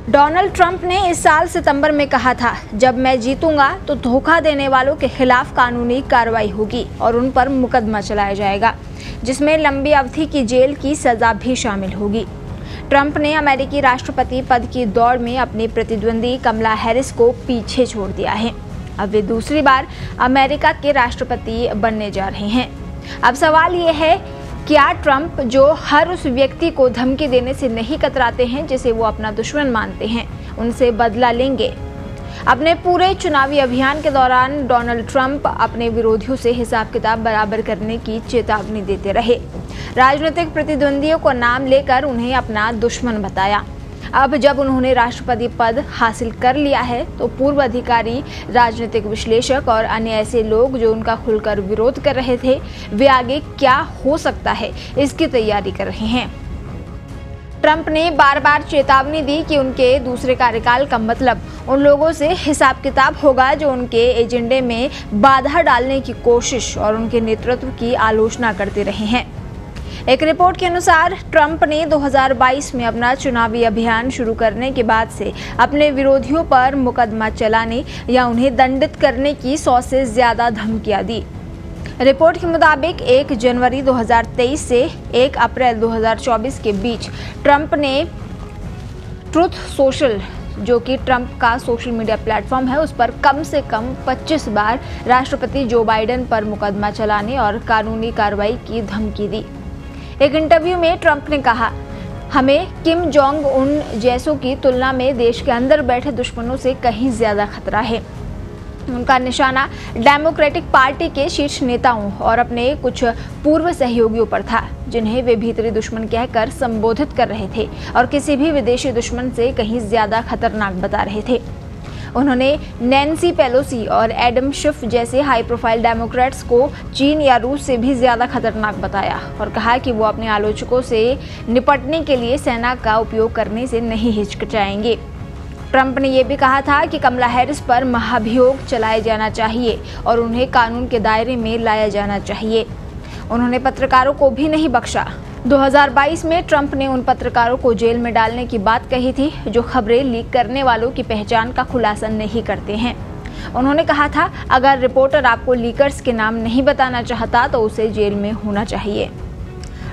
Donald Trump ने इस साल सितंबर में कहा था, जब मैं जीतूंगा तो धोखा देने वालों के खिलाफ कानूनी कार्रवाई होगी और उन पर मुकदमा चलाया जाएगा, जिसमें लंबी अवधि की जेल की सजा भी शामिल होगी। ट्रंप ने अमेरिकी राष्ट्रपति पद की दौड़ में अपनी प्रतिद्वंदी कमला हैरिस को पीछे छोड़ दिया है। अब वे दूसरी बार अमेरिका के राष्ट्रपति बनने जा रहे हैं। अब सवाल ये है, क्या ट्रंप, जो हर उस व्यक्ति को धमकी देने से नहीं कतराते हैं जिसे वो अपना दुश्मन मानते हैं, उनसे बदला लेंगे? अपने पूरे चुनावी अभियान के दौरान डोनाल्ड ट्रंप अपने विरोधियों से हिसाब किताब बराबर करने की चेतावनी देते रहे। राजनीतिक प्रतिद्वंदियों को नाम लेकर उन्हें अपना दुश्मन बताया। अब जब उन्होंने राष्ट्रपति पद हासिल कर लिया है तो पूर्व अधिकारी, राजनीतिक विश्लेषक और अन्य ऐसे लोग जो उनका खुलकर विरोध कर रहे थे, वे आगे क्या हो सकता है इसकी तैयारी कर रहे हैं। ट्रंप ने बार बार चेतावनी दी कि उनके दूसरे कार्यकाल का मतलब उन लोगों से हिसाब किताब होगा जो उनके एजेंडे में बाधा डालने की कोशिश और उनके नेतृत्व की आलोचना करते रहे हैं। एक रिपोर्ट के अनुसार ट्रंप ने 2022 में अपना चुनावी अभियान शुरू करने के बाद से अपने विरोधियों पर मुकदमा चलाने या उन्हें दंडित करने की 100 से ज्यादा धमकियां दी। रिपोर्ट के मुताबिक 1 जनवरी 2023 से 1 अप्रैल 2024 के बीच ट्रंप ने ट्रुथ सोशल, जो कि ट्रंप का सोशल मीडिया प्लेटफॉर्म है, उस पर कम से कम 25 बार राष्ट्रपति जो बाइडेन पर मुकदमा चलाने और कानूनी कार्रवाई की धमकी दी। एक इंटरव्यू में ट्रंप ने कहा, हमें किम जोंग उन जैसों की तुलना में देश के अंदर बैठे दुश्मनों से कहीं ज्यादा खतरा है। उनका निशाना डेमोक्रेटिक पार्टी के शीर्ष नेताओं और अपने कुछ पूर्व सहयोगियों पर था, जिन्हें वे भीतरी दुश्मन कहकर संबोधित कर रहे थे और किसी भी विदेशी दुश्मन से कहीं ज्यादा खतरनाक बता रहे थे। उन्होंने नैन्सी पेलोसी और एडम शिफ जैसे हाई प्रोफाइल डेमोक्रेट्स को चीन या रूस से भी ज्यादा खतरनाक बताया और कहा कि वो अपने आलोचकों से निपटने के लिए सेना का उपयोग करने से नहीं हिचकिचाएंगे। ट्रंप ने यह भी कहा था कि कमला हैरिस पर महाभियोग चलाया जाना चाहिए और उन्हें कानून के दायरे में लाया जाना चाहिए। उन्होंने पत्रकारों को भी नहीं बख्शा। 2022 में ट्रंप ने उन पत्रकारों को जेल में डालने की बात कही थी जो खबरें लीक करने वालों की पहचान का खुलासा नहीं करते हैं। उन्होंने कहा था, अगर रिपोर्टर आपको लीकर्स के नाम नहीं बताना चाहता तो उसे जेल में होना चाहिए।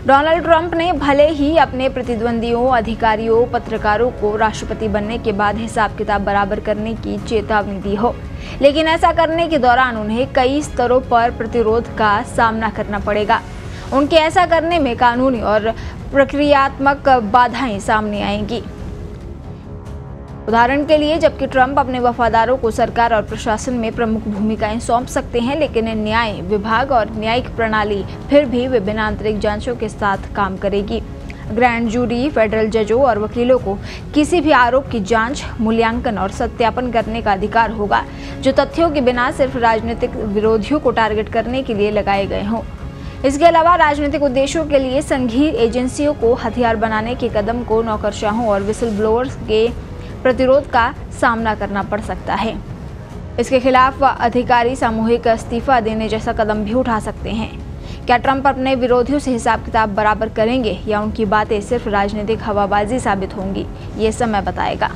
डोनाल्ड ट्रंप ने भले ही अपने प्रतिद्वंदियों, अधिकारियों, पत्रकारों को राष्ट्रपति बनने के बाद हिसाब किताब बराबर करने की चेतावनी दी हो, लेकिन ऐसा करने के दौरान उन्हें कई स्तरों पर प्रतिरोध का सामना करना पड़ेगा। उनके ऐसा करने में कानूनी और प्रक्रियात्मक बाधाएं सामने आएंगी। उदाहरण के लिए, जबकि ट्रंप अपने वफादारों को सरकार और प्रशासन में प्रमुख भूमिकाएं सौंप सकते हैं, लेकिन न्याय विभाग और न्यायिक प्रणाली फिर भी विभिन्न आंतरिक जांचों के साथ काम करेगी। ग्रैंड जूरी, फेडरल जजों और वकीलों को किसी भी आरोप की जांच, मूल्यांकन और सत्यापन करने का अधिकार होगा जो तथ्यों के बिना सिर्फ राजनीतिक विरोधियों को टारगेट करने के लिए लगाए गए हों। इसके अलावा राजनीतिक उद्देश्यों के लिए संघीय एजेंसियों को हथियार बनाने के कदम को नौकरशाहों और विसल ब्लोअर्स के प्रतिरोध का सामना करना पड़ सकता है। इसके खिलाफ अधिकारी सामूहिक इस्तीफा देने जैसा कदम भी उठा सकते हैं। क्या ट्रंप अपने विरोधियों से हिसाब किताब बराबर करेंगे या उनकी बातें सिर्फ राजनीतिक हवाबाजी साबित होंगी? ये समय बताएगा।